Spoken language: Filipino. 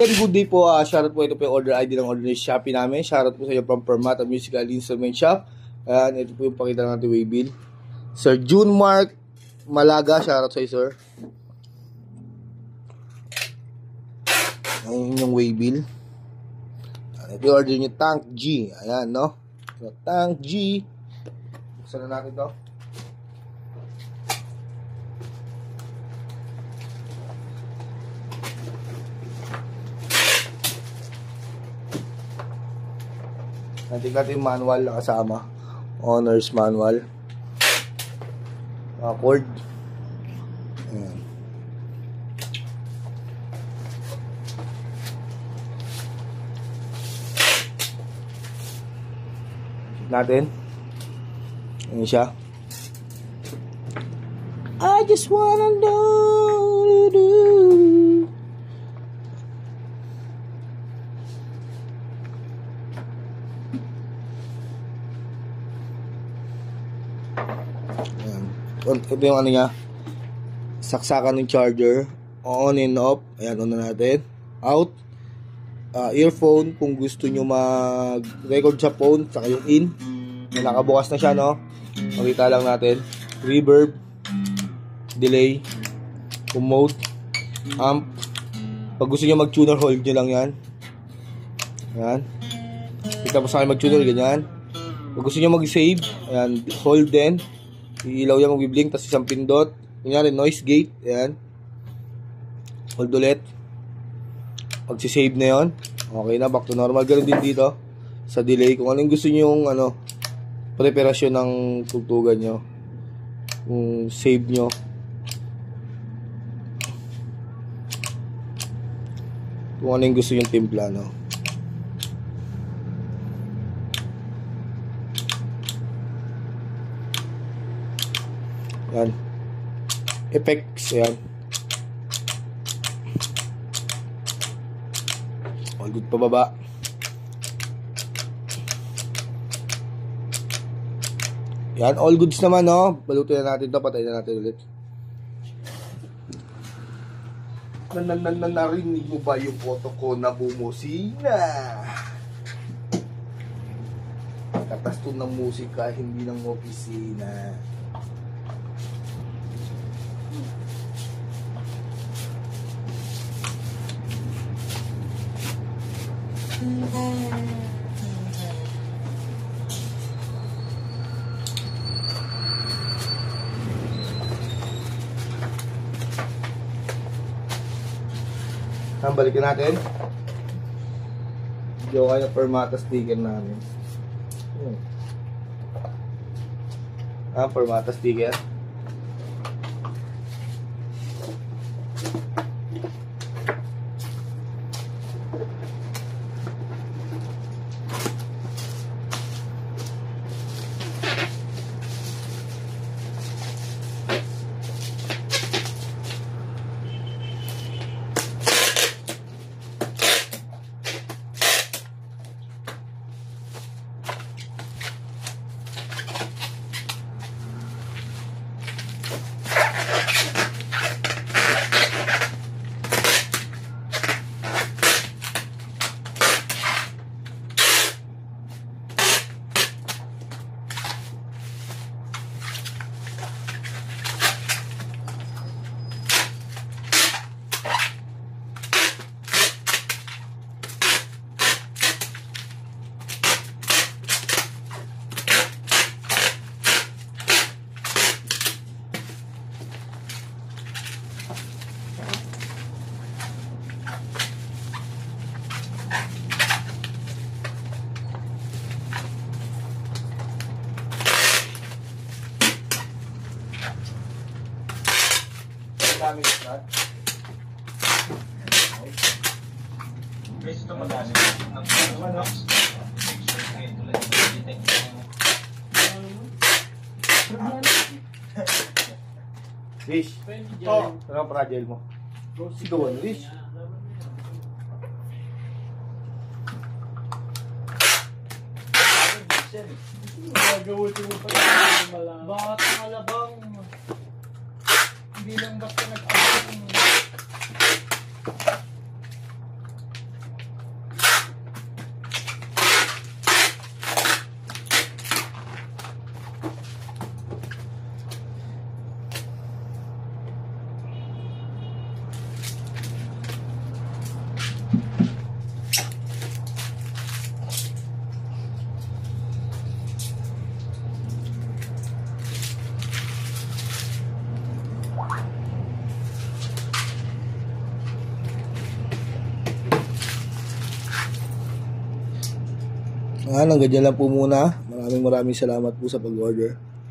Very good day po. Shoutout po, ito po yung order ID ng order ni Shopee namin. Shoutout po sa iyo from Permata Musical Instrument Shop. Ayan, ito po yung pakita natin waybill. Sir June Mark Malaga, shoutout sa iyo, sir. Ayan yung waybill. Ito yung order niyo, Tank G. Ayan, no? So, Tank G. Buksan na natin ito. Natin natin yung manual na kasama. Owner's manual. Cord. Ayan. Natin. Ayan siya. I just wanna know. Ito yung ano niya, saksakan ng charger, on and off. Ayan, on na natin. Out. Earphone kung gusto nyo mag-record sa phone, saka yung in. Nakabukas na siya, no? Makita lang natin. Reverb, delay, mode, amp. Pag gusto nyo mag-tuner, hold nyo lang yan. Ayan. Kita po sa akin mag-tuner, ganyan. Pag gusto nyo mag-save, ayan, hold din. Ilaw yan, mag-blink, tapos isang pindot. Kunyari, noise gate. Ayan. Hold ulit. Pag-save na yon, okay na, back to normal. Ganun din dito sa delay. Kung anong gusto nyo yung preparasyon ng tugtugan nyo, kung save nyo, kung ano yung gusto yung timpla, no? Yan. Effects. Yan. All good pa baba. Yan. All goods naman, no? Balutin na natin ito. Patayin na natin ulit. Narinig mo ba yung photo ko na bumusina? Katas to ng musika, hindi ng opisina. Balikin natin yung kaya Permata sticker namin. Permata sticker. Gamit na. Guys, ito magaling ng box. Rish, ano fragile mo? Sigawan, Rish. Gagawin mo pa rin. Bakit ang alabang? Hindi lang basta nag-abang. Hanggang dyan lang po muna. Maraming salamat po sa pag-order.